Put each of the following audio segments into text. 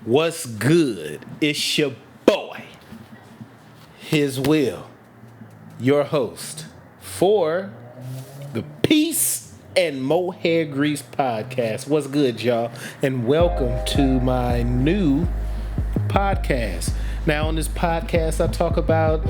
What's good? It's your boy, HizWill, your host for the Peace and Mohair Grease podcast. What's good, y'all? And welcome to my new podcast. Now, on this podcast, I talk about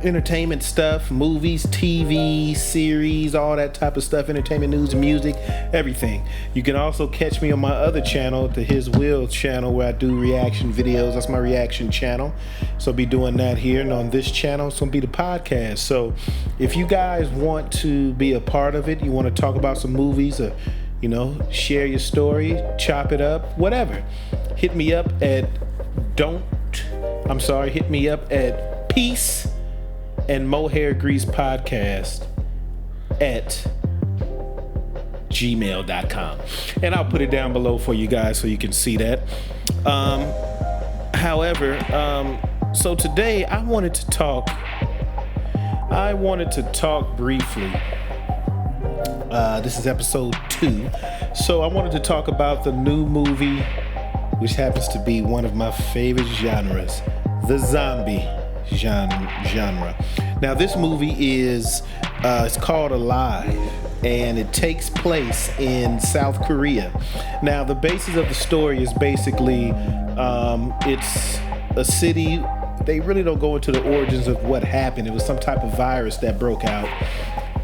entertainment stuff, movies, TV, series, all that type of stuff, entertainment news, music, everything. You can also catch me on my other channel, the HizWill channel, where I do reaction videos. That's my reaction channel. So I'll be doing that here. And on this channel, it's going to be the podcast. So if you guys want to be a part of it, you want to talk about some movies or, share your story, chop it up, whatever, hit me up at Peace and Mohair Grease podcast at gmail.com. And I'll put it down below for you guys so you can see that. So today I wanted to talk briefly. This is episode 2. So I wanted to talk about the new movie, which happens to be one of my favorite genres, the zombie genre. Now, this movie is it's called Alive, and it takes place in South Korea. Now, the basis of the story is basically it's a city. They really don't go into the origins of what happened. It was some type of virus that broke out,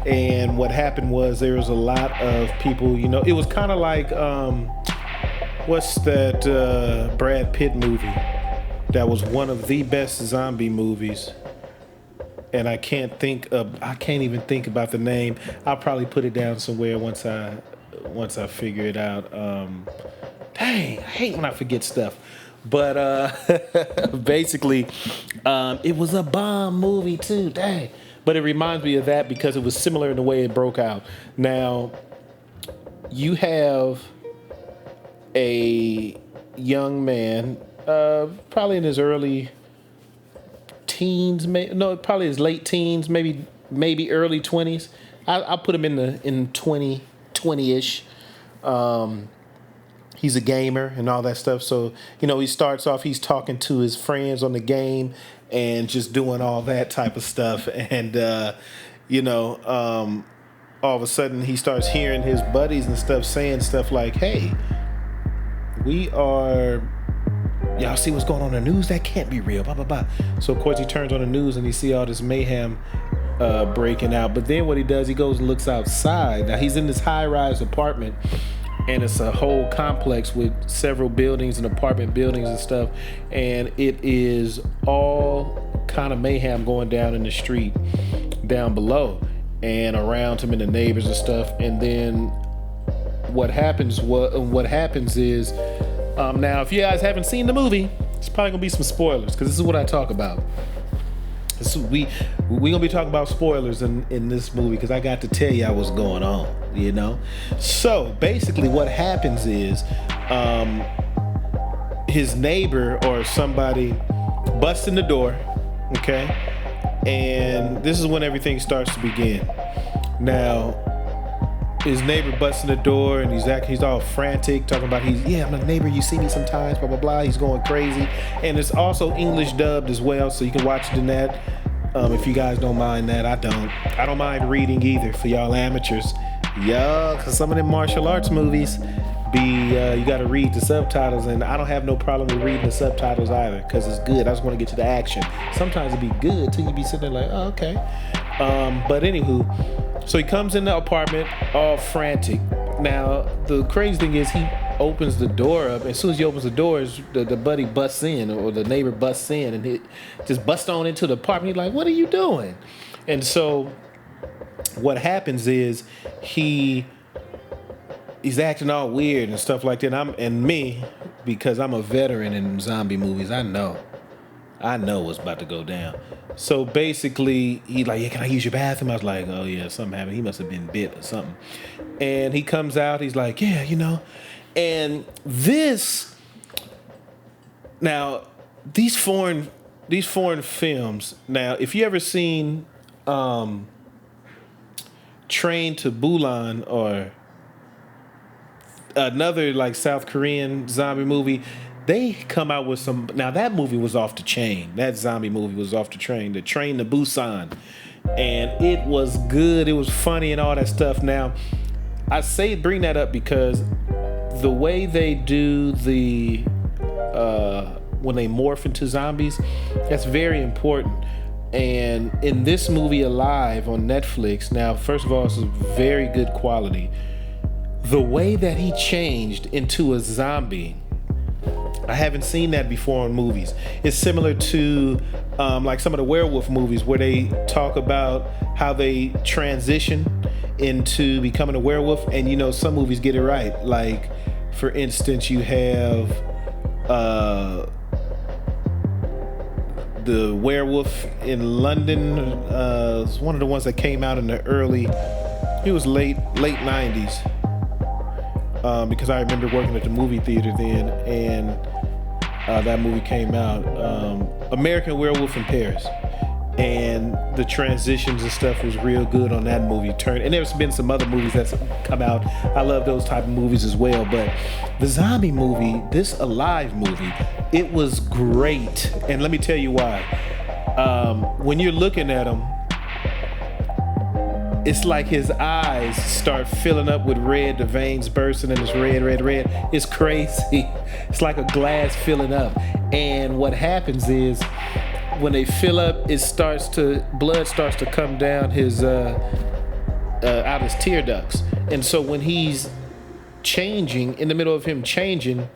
and what happened was there was a lot of people. It was kind of like what's that Brad Pitt movie? That was one of the best zombie movies, and I can't even think about the name. I'll probably put it down somewhere once I figure it out. Dang, I hate when I forget stuff. But basically, it was a bomb movie too. Dang, but it reminds me of that because it was similar in the way it broke out. Now, you have a young man. Probably in his early teens, probably his late teens, maybe early 20s. I'll put him in 20-ish. He's a gamer and all that stuff. So, he starts off, he's talking to his friends on the game and just doing all that type of stuff. And, all of a sudden he starts hearing his buddies and stuff saying stuff like, hey, y'all see what's going on in the news? That can't be real, blah, blah, blah. So, of course, he turns on the news and he see all this mayhem breaking out. But then what he does, he goes and looks outside. Now, he's in this high-rise apartment, and it's a whole complex with several buildings and apartment buildings and stuff. And it is all kind of mayhem going down in the street down below and around him and the neighbors and stuff. And then what happens is... now, if you guys haven't seen the movie, it's probably gonna be some spoilers because this is what I talk about. We gonna be talking about spoilers in this movie because I got to tell y'all what's going on. So basically, what happens is his neighbor or somebody busts in the door, okay, and this is when everything starts to begin. Now, his neighbor busts in the door and he's all frantic, talking about I'm a neighbor, you see me sometimes, blah, blah, blah. He's going crazy. And it's also English dubbed as well, so you can watch it in that. If you guys don't mind that, I don't. I don't mind reading either for y'all amateurs. Because some of them martial arts movies you got to read the subtitles, and I don't have no problem with reading the subtitles either because it's good. I just want to get to the action. Sometimes it'd be good till you be sitting there like, oh, okay. But anywho, so he comes in the apartment all frantic. Now, the crazy thing is he opens the door up. As soon as he opens the door, the buddy busts in, or the neighbor busts in, and he just busts on into the apartment. He's like, what are you doing? And so what happens is he's acting all weird and stuff like that. Because I'm a veteran in zombie movies, I know what's about to go down. So basically, he's like, yeah, can I use your bathroom? I was like, oh yeah, something happened. He must have been bit or something. And he comes out, he's like, yeah, And these foreign films. Now, if you ever seen Train to Busan or another like South Korean zombie movie, they come out with some. Now that movie was off the chain. That zombie movie was off the train. The Train to Busan, and it was good. It was funny and all that stuff. Now, I say bring that up because the way they do the when they morph into zombies, that's very important. And in this movie Alive on Netflix, now first of all, it's very good quality. The way that he changed into a zombie, I haven't seen that before in movies. It's similar to like some of the werewolf movies where they talk about how they transition into becoming a werewolf, and you know some movies get it right. Like for instance, you have the Werewolf in London. It's one of the ones that came out in the it was late 90s. Because I remember working at the movie theater then, and that movie came out. American Werewolf in Paris. And the transitions and stuff was real good on that movie. And there's been some other movies that's come out. I love those type of movies as well. But the zombie movie, this Alive movie, it was great. And let me tell you why. When you're looking at him, it's like his eyes start filling up with red, the veins bursting, and it's red. It's crazy. It's like a glass filling up. And what happens is, when they fill up, blood starts to come down his out his tear ducts. And so when he's changing, in the middle of him changing,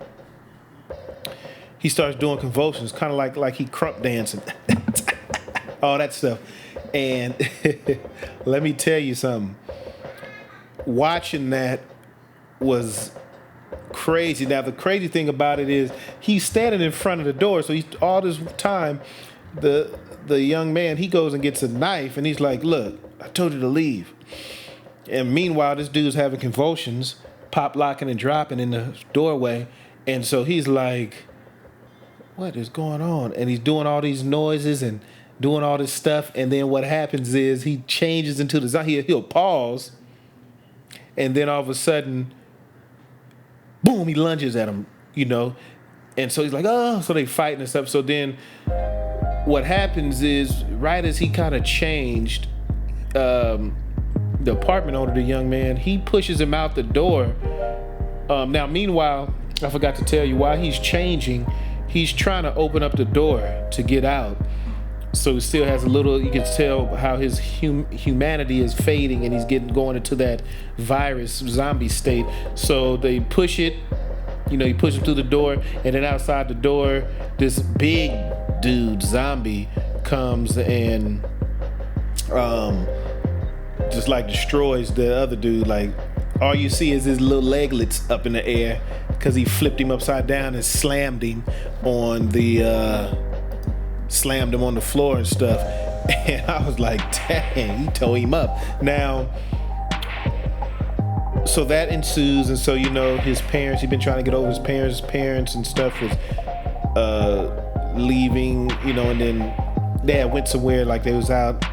he starts doing convulsions, kind of like he crump dancing, all that stuff. And let me tell you something. Watching that was crazy. Now the crazy thing about it is he's standing in front of the door, so he's all this time. The young man, he goes and gets a knife, and he's like, "Look, I told you to leave." And meanwhile, this dude's having convulsions, pop locking and dropping in the doorway, and so he's like, "What is going on?" And he's doing all these noises and doing all this stuff, and then what happens is he changes into the zombie. He'll pause, and then all of a sudden, boom, he lunges at him, you know, and so he's like, "Oh," so they fighting and stuff. So then what happens is, right as he kind of changed, the apartment owner, the young man, he pushes him out the door. Now, meanwhile, I forgot to tell you, while he's changing, he's trying to open up the door to get out. So he still has a little, you can tell how his humanity is fading, and he's going into that virus zombie state. So they push it, you know, he pushes him through the door, and then outside the door, this big dude zombie comes and just like destroys the other dude. Like all you see is his little leglets up in the air because he flipped him upside down and slammed him on the floor and stuff. And I was like, dang, he tore him up. Now, so that ensues, and so you know his parents, he'd been trying to get over his parents and stuff was leaving, you know, and then dad went somewhere, like they was out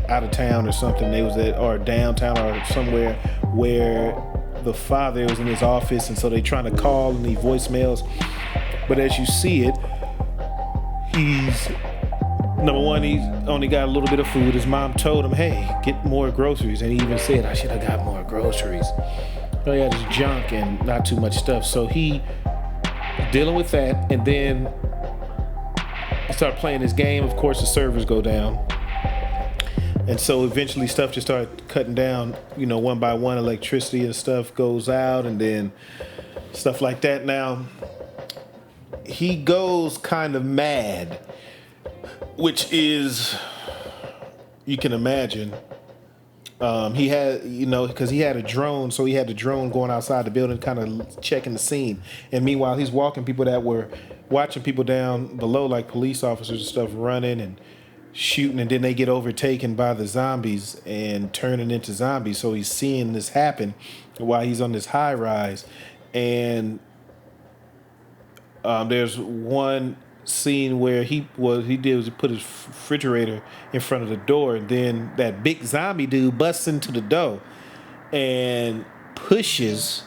of town or something. They was or downtown or somewhere where the father was in his office, and so they trying to call and leave voicemails. But as you see it, he's number one, he's only got a little bit of food. His mom told him, "Hey, get more groceries," and he even said, "I should have got more groceries." Oh yeah, just junk and not too much stuff. So he dealing with that, and then he started playing his game. Of course, the servers go down, and so eventually stuff just started cutting down. You know, one by one, electricity and stuff goes out, and then stuff like that. Now he goes kind of mad, which is, you can imagine. He had, you know, because he had a drone, so he had the drone going outside the building, kind of checking the scene. And meanwhile, he's watching people down below, like police officers and stuff, running and shooting, and then they get overtaken by the zombies and turning into zombies. So he's seeing this happen while he's on this high rise. And there's one scene where he put his refrigerator in front of the door, and then that big zombie dude busts into the door and pushes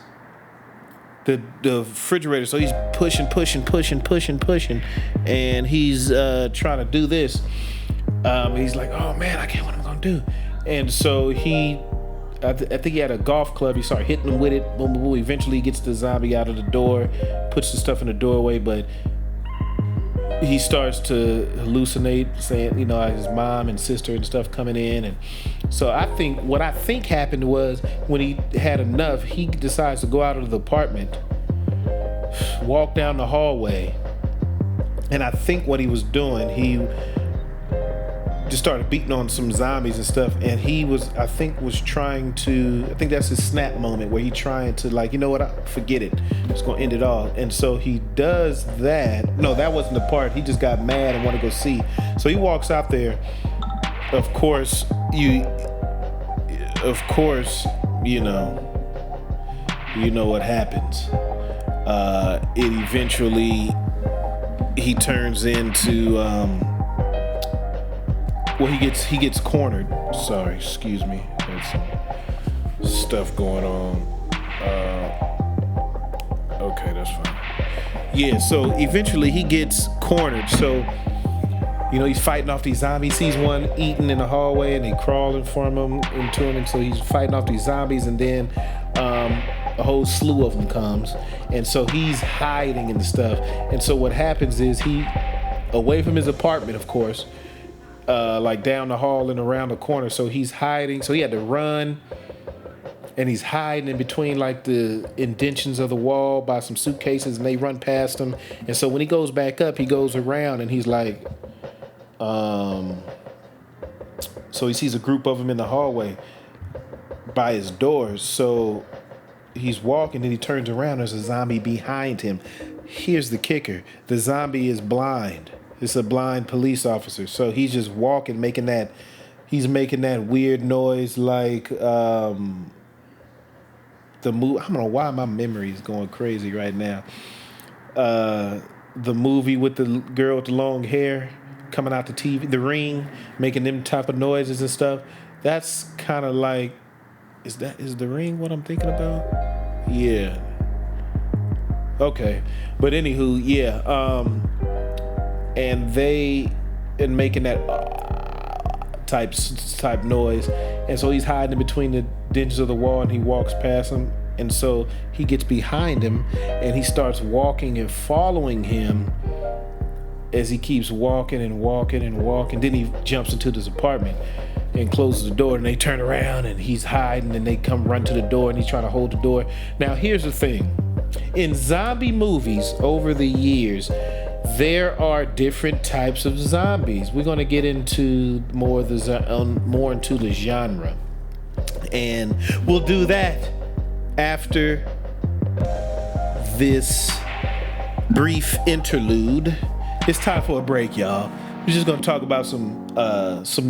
the refrigerator. So he's pushing, and he's trying to do this. He's like, oh man, I can't. What am I gonna do? And so I think he had a golf club. He started hitting him with it. Boom, boom, boom. Eventually, he gets the zombie out of the door, puts the stuff in the doorway, but he starts to hallucinate, saying, his mom and sister and stuff coming in. And so what I think happened was when he had enough, he decides to go out of the apartment, walk down the hallway, and I think what he was doing, he just started beating on some zombies and stuff, and he was trying to, I think that's his snap moment where he trying to forget it, just gonna end it all. And so he does that. No, that wasn't the part. He just got mad and want to go see. So he walks out there. Of course, you know what happens. It eventually, he turns into he gets cornered. Sorry, excuse me. There's some stuff going on. Okay, that's fine. Yeah, so eventually he gets cornered. So, he's fighting off these zombies. He sees one eating in the hallway and they crawling from him into him. And so he's fighting off these zombies, and then a whole slew of them comes. And so he's hiding in the stuff. And so what happens is he, away from his apartment, of course, down the hall and around the corner. So he's hiding. So he had to run, and he's hiding in between the indentions of the wall by some suitcases, and they run past him. And so when he goes back up, he goes around, and he's like, so he sees a group of them in the hallway by his doors. So he's walking, and he turns around. There's a zombie behind him. Here's the kicker: the zombie is blind. It's a blind police officer. So he's just walking, making that weird noise like the movie. I don't know why my memory is going crazy right now. The movie with the girl with the long hair coming out the TV, The Ring, making them type of noises and stuff. That's kind of like, is The Ring what I'm thinking about? Yeah. Okay. But anywho, yeah. And making that type noise. And so he's hiding in between the dents of the wall, and he walks past him. And so he gets behind him, and he starts walking and following him as he keeps walking and walking and walking. Then he jumps into this apartment and closes the door, and they turn around, and he's hiding, and they come run to the door, and he's trying to hold the door. Now, here's the thing. In zombie movies over the years, there are different types of zombies. We're going to get into more into the genre, and we'll do that after this brief interlude. It's time for a break, y'all. We're just going to talk about some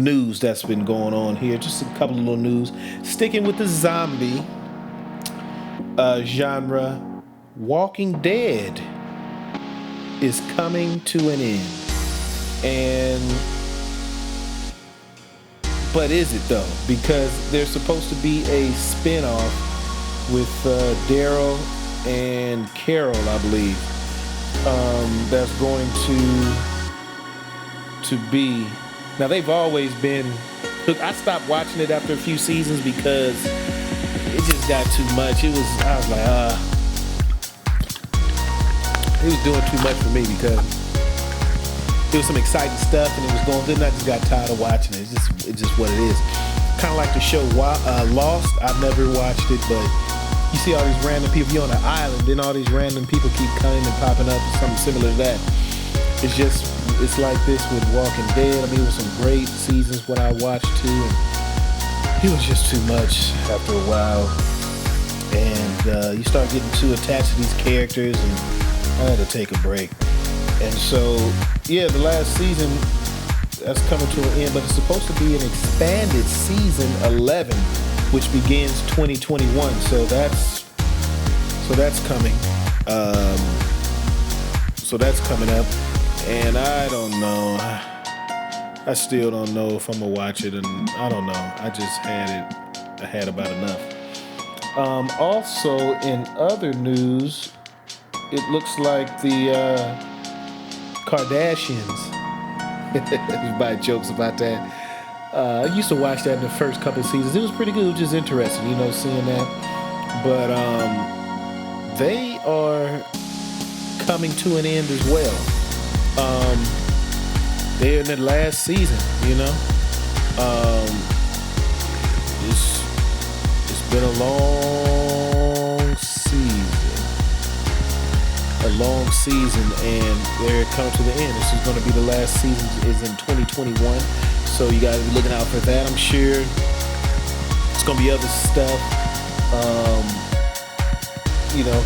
news that's been going on here. Just a couple of little news. Sticking with the zombie genre, Walking Dead is coming to an end. But is it though? Because there's supposed to be a spin-off with Daryl and Carol, I believe, that's going to be. Now, they've always been. Look, I stopped watching it after a few seasons because it just got too much. I was like, it was doing too much for me because there was some exciting stuff and it was going good, and I just got tired of watching it. It's just what it is. Kind of like the show Lost. I've never watched it, but you see all these random people. You're on an island, then all these random people keep coming and popping up, something similar to that. It's like this with Walking Dead. I mean, it was some great seasons when I watched too, and it was just too much after a while. And you start getting too attached to these characters, and I had to take a break. And so, yeah, the last season, that's coming to an end, but it's supposed to be an expanded season 11, which begins 2021. So that's coming. So that's coming up. And I don't know. I still don't know if I'm gonna watch it, and I don't know. I had about enough. Also, in other news, it looks like the Kardashians. Everybody jokes about that. I used to watch that in the first couple of seasons. It was pretty good. It was just interesting, seeing that. But they are coming to an end as well. They're in the last season, It's been a long season, and they're coming to the end. This is going to be the last season, is in 2021. So you guys be looking out for that. I'm sure it's going to be other stuff,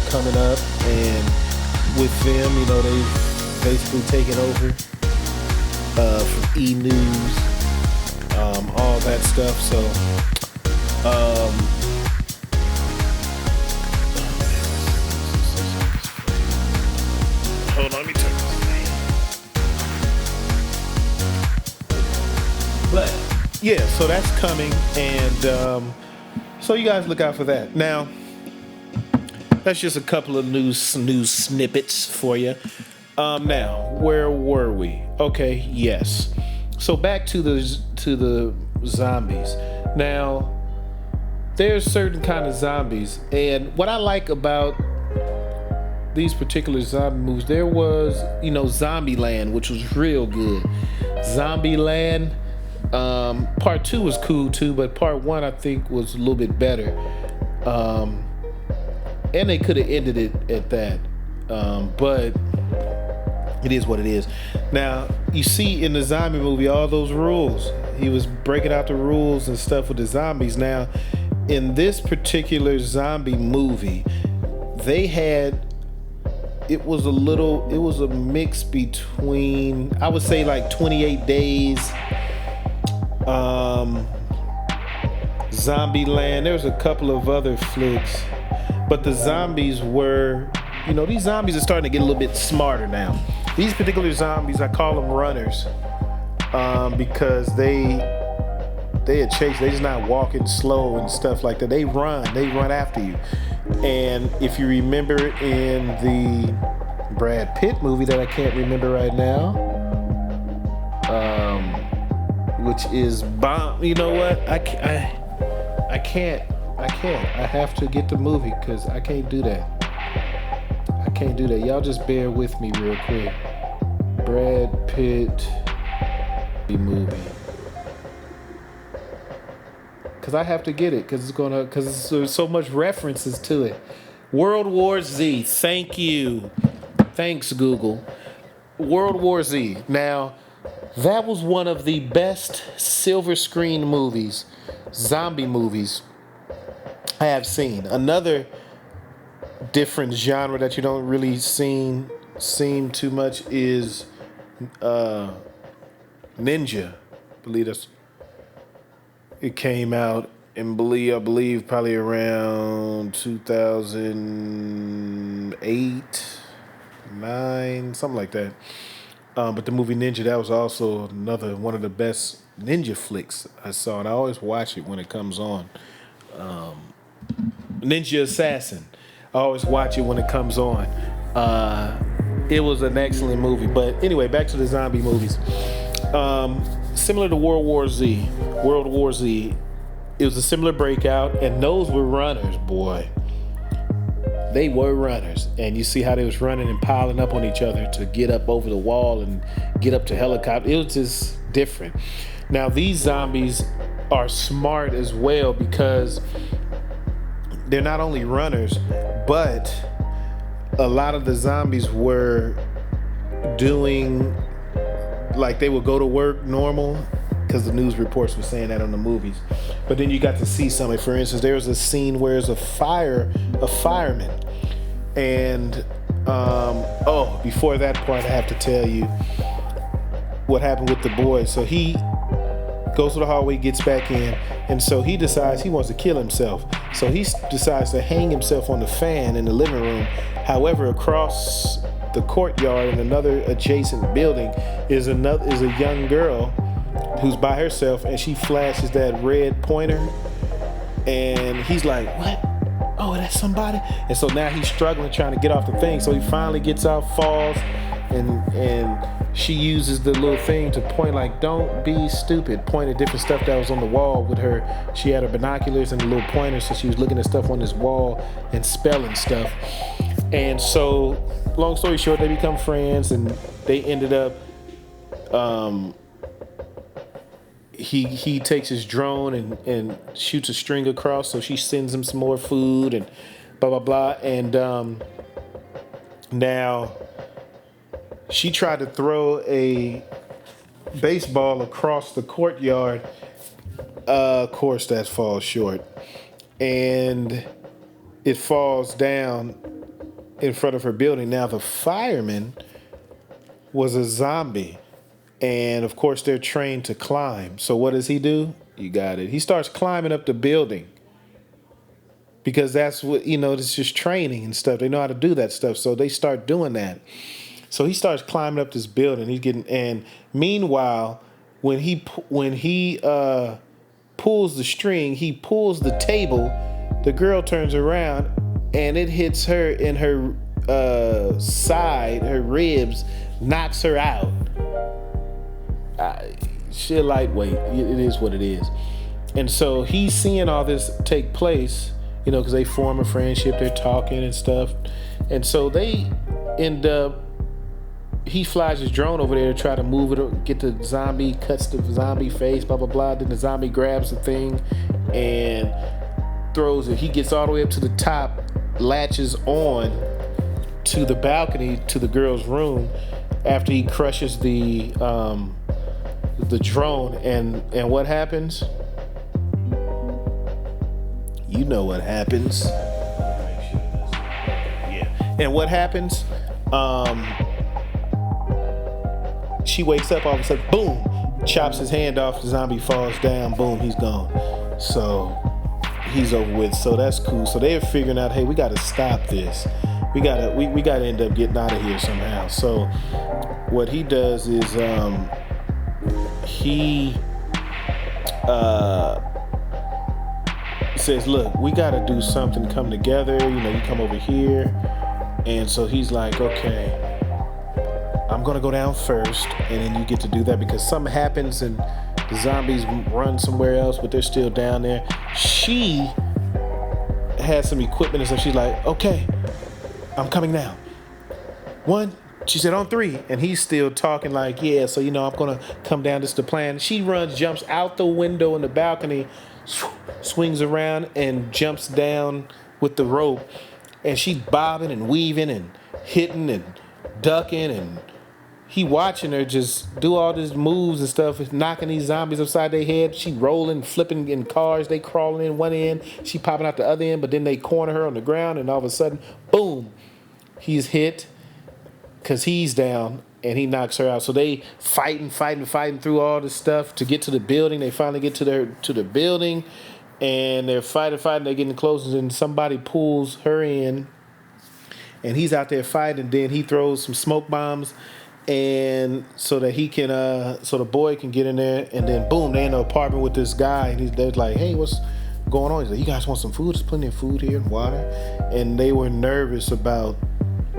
coming up. And with them, they've basically taken over from E! News, all that stuff. So, hold on, let me turn this thing. But yeah, so that's coming, and so you guys look out for that. Now, that's just a couple of news snippets for you. Now, where were we? Okay, yes. So back to the zombies. Now, there's certain kind of zombies, and what I like about these particular zombie movies, there was, Zombieland, which was real good. Zombieland, part 2 was cool too, but part 1 I think was a little bit better. And they could have ended it at that. But it is what it is. Now, you see in the zombie movie all those rules. He was breaking out the rules and stuff with the zombies. Now, in this particular zombie movie, it was a mix between, I would say, like 28 Days, Zombieland. There's a couple of other flicks, but the zombies were, these zombies are starting to get a little bit smarter now. These particular zombies, I call them runners, because they had chased. They just not walking slow and stuff like that. They run after you. And if you remember in the Brad Pitt movie that I can't remember right now, which is Bomb. You know what? I can't. I have to get the movie because I can't do that. Y'all just bear with me real quick. Brad Pitt movie. Because I have to get it because there's so much references to it. World War Z. Thank you. Thanks, Google. World War Z. Now, that was one of the best silver screen movies, zombie movies I have seen. Another different genre that you don't really seem too much is Ninja. It came out in I believe probably around 2008, 9, something like that. But the movie Ninja, that was also another one of the best ninja flicks I saw, and I always watch it when it comes on. Ninja Assassin. I always watch it when it comes on. It was an excellent movie. But anyway, back to the zombie movies. Similar to World War Z, it was a similar breakout, and those were runners, boy. They were runners, and you see how they was running and piling up on each other to get up over the wall and get up to helicopter. It was just different. Now, these zombies are smart as well because they're not only runners, but a lot of the zombies were doing, like, they would go to work normal because the news reports were saying that on the movies. But then you got to see something. For instance, there was a scene where there's a fireman. And, before that part, I have to tell you what happened with the boy. So he goes to the hallway, gets back in, and so he decides he wants to kill himself. So he decides to hang himself on the fan in the living room. However, across the courtyard in another adjacent building is a young girl who's by herself, and she flashes that red pointer, and he's like, what? oh, that's somebody. And so now he's struggling trying to get off the thing. So he finally gets out, falls, and she uses the little thing to point, like, don't be stupid. Point at different stuff that was on the wall with her. She had her binoculars and a little pointer, so she was looking at stuff on this wall and spelling stuff. And so, long story short, they become friends, and they ended up, he takes his drone and shoots a string across, so she sends him some more food and blah, blah, blah. And now she tried to throw a baseball across the courtyard. Of course, that falls short. And it falls down in front of her building. Now, the fireman was a zombie. And, of course, they're trained to climb. So what does he do? You got it. He starts climbing up the building. Because that's what, it's just training and stuff. They know how to do that stuff. So they start doing that. So he starts climbing up this building. And meanwhile, when he pulls the string, he pulls the table. The girl turns around, and it hits her in her side, her ribs, knocks her out. Shit, lightweight. It is what it is. And so he's seeing all this take place, because they form a friendship. They're talking and stuff. And so they end up. He flies his drone over there to try to move it, get the zombie, cuts the zombie face, blah, blah, blah. Then the zombie grabs the thing and throws it. He gets all the way up to the top, latches on to the balcony to the girl's room after he crushes the drone. And what happens? You know what happens. Yeah. And what happens? She wakes up, all of a sudden, boom, chops his hand off, the zombie falls down, boom, he's gone. So he's over with. So that's cool. So they're figuring out, hey, we got to stop this. We gotta end up getting out of here somehow. So what he does is he says, look, we got to do something, come together. You come over here. And so he's like, okay, I'm going to go down first, and then you get to do that because something happens and the zombies run somewhere else, but they're still down there. She has some equipment and stuff. She's like, okay, I'm coming down. 1, she said, on 3. And he's still talking like, yeah, so, I'm going to come down. This is the plan. She runs, jumps out the window in the balcony, swings around and jumps down with the rope. And she's bobbing and weaving and hitting and ducking, and he watching her just do all these moves and stuff, knocking these zombies upside their head. She rolling, flipping in cars. They crawling in one end, she popping out the other end, but then they corner her on the ground, and all of a sudden, boom, he's hit because he's down, and he knocks her out. So they fighting through all this stuff to get to the building. They finally get to the building, and they're fighting. They're getting close, and somebody pulls her in, and he's out there fighting. And then he throws some smoke bombs, and so that he can, so the boy can get in there. And then boom, they in the apartment with this guy, and they're like, "Hey, what's going on?" He's like, "You guys want some food? There's plenty of food here and water." And they were nervous about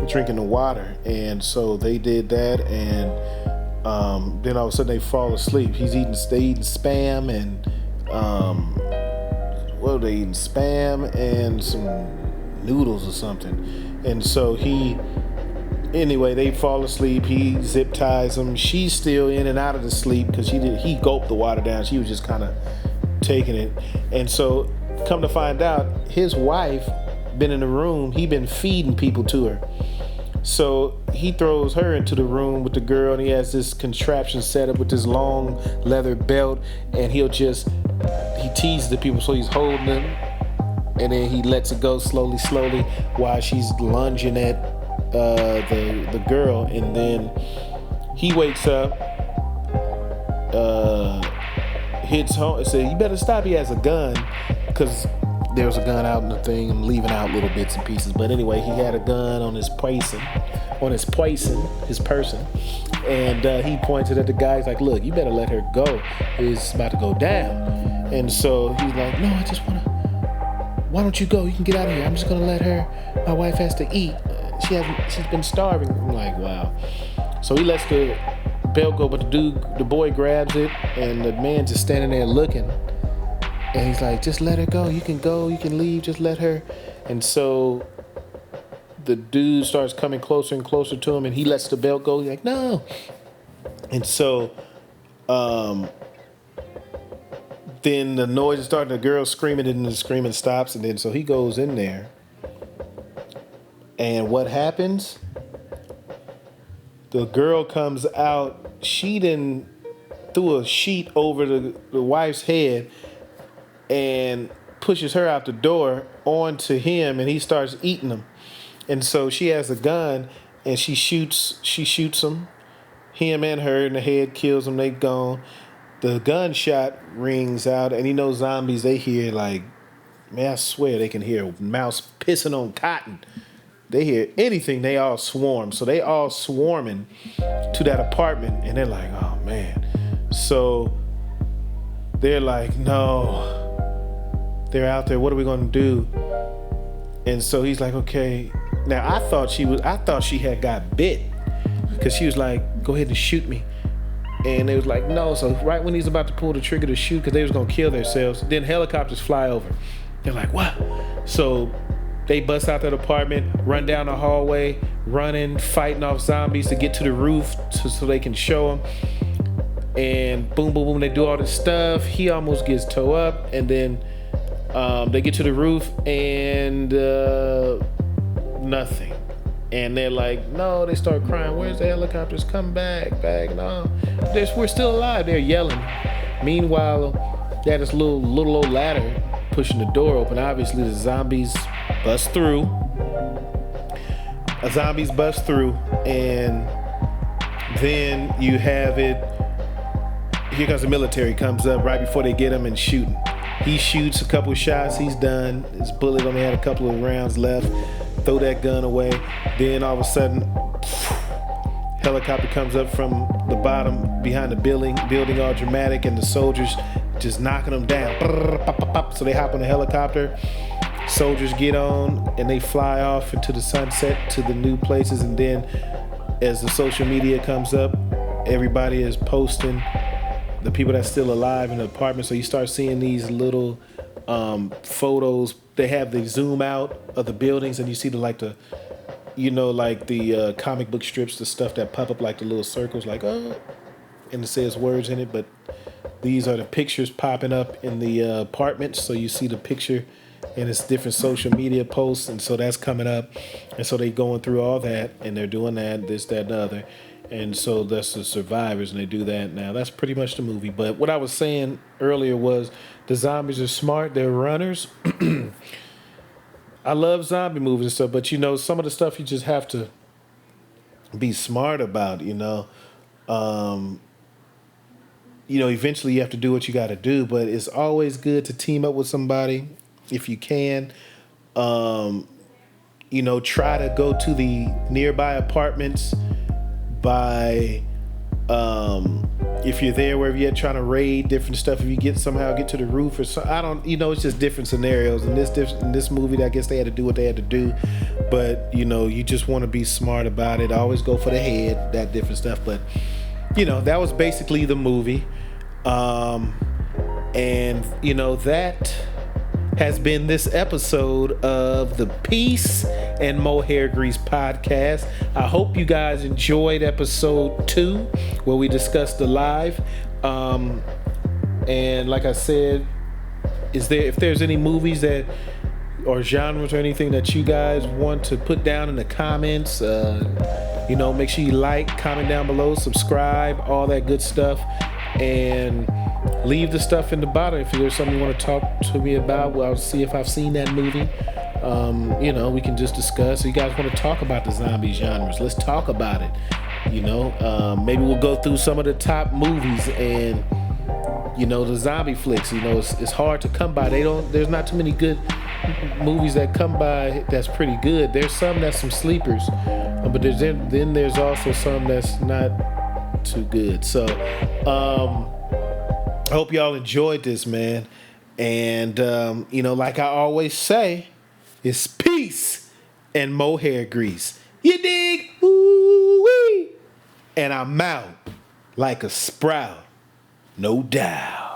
drinking the water, and so they did that. And then all of a sudden they fall asleep. They eating spam and what are they eating? Spam and some noodles or something. And so anyway, they fall asleep. He zip ties them. She's still in and out of the sleep because he gulped the water down. She was just kind of taking it. And so come to find out, his wife been in the room. He been feeding people to her. So he throws her into the room with the girl, and he has this contraption set up with this long leather belt, and he teases the people, so he's holding them, and then he lets it go slowly while she's lunging at the girl. And then he wakes up, hits home and says, "You better stop, he has a gun," because there was a gun out in the thing. I'm leaving out little bits and pieces, but anyway, he had a gun on his person, and he pointed at the guy. He's like, "Look, you better let her go. It's about to go down." And so he's like, "No, I just want to why don't you go? You can get out of here. I'm just gonna let her. My wife has to eat. She's been starving. I'm like, wow. So he lets the belt go, but the boy grabs it, and the man just standing there looking. And he's like, just let her go. You can leave. Just let her. And so the dude starts coming closer and closer to him, and he lets the belt go. He's like, no. And so then the noise is starting, the girl screaming, and the screaming stops, and then so he goes in there. And what happens? The girl comes out. She then threw a sheet over the wife's head and pushes her out the door onto him, and he starts eating them. And so she has a gun, and she shoots him and her in the head, kills them. They gone. The gunshot rings out, and zombies, they hear like, man, I swear they can hear a mouse pissing on cotton. They hear anything, they all swarm. So they all swarming to that apartment, and they're like, oh man. So they're like, no. They're out there, what are we gonna do? And so he's like, okay. Now I thought she had got bit, because she was like, go ahead and shoot me. And they was like, no. So right when he's about to pull the trigger to shoot, because they was gonna kill themselves, then helicopters fly over. They're like, what? So they bust out that apartment, run down the hallway, running, fighting off zombies to get to the roof so they can show them. And boom, boom, boom, they do all this stuff. He almost gets towed up, and then they get to the roof, and nothing. And they're like, no, they start crying. Where's the helicopters? Come back, no. We're still alive. They're yelling. Meanwhile, they had this little old ladder pushing the door open. Obviously, the zombies bust through. And then you have it. Here comes the military, comes up right before they get him and shooting. He shoots a couple of shots. He's done. His bullet only had a couple of rounds left. Throw that gun away. Then all of a sudden, helicopter comes up from the bottom behind the building all dramatic, and the soldiers just knocking them down. So they hop on the helicopter. Soldiers get on, and they fly off into the sunset to the new places. And then as the social media comes up, everybody is posting the people that's still alive in the apartment. So you start seeing these little photos. They zoom out of the buildings, and you see the comic book strips, the stuff that pop up like the little circles, like, oh, and it says words in it. But these are the pictures popping up in the apartments. So you see the picture, and it's different social media posts, and so that's coming up. And so they going through all that, and they're doing that, this, that, and the other. And so that's the survivors, and they do that now. That's pretty much the movie. But what I was saying earlier was the zombies are smart. They're runners. I love zombie movies and stuff, but some of the stuff you just have to be smart about, eventually you have to do what you got to do, but it's always good to team up with somebody if you can. Try to go to the nearby apartments by if you're there, wherever you're trying to raid different stuff, if you somehow get to the roof or so, it's just different scenarios. In this movie, I guess they had to do what they had to do, but you just want to be smart about it. Always go for the head, that different stuff. But that was basically the movie, and that has been this episode of the Peace and Mo Hair Grease podcast. I hope you guys enjoyed episode 2 where we discussed the live. And like I said, if there's any movies that or genres or anything that you guys want to put down in the comments, make sure you like, comment down below, subscribe, all that good stuff, and leave the stuff in the bottom if there's something you want to talk to me about. Well, I'll see if I've seen that movie. We can just discuss. So you guys want to talk about the zombie genres? Let's talk about it. Maybe we'll go through some of the top movies and the zombie flicks. It's hard to come by. There's not too many good movies that come by that's pretty good. There's some that's some sleepers, but there's also some that's not too good. So I hope y'all enjoyed this, man. And, like I always say, it's peace and mohair grease. You dig? Ooh-wee. And I'm out like a sprout, no doubt.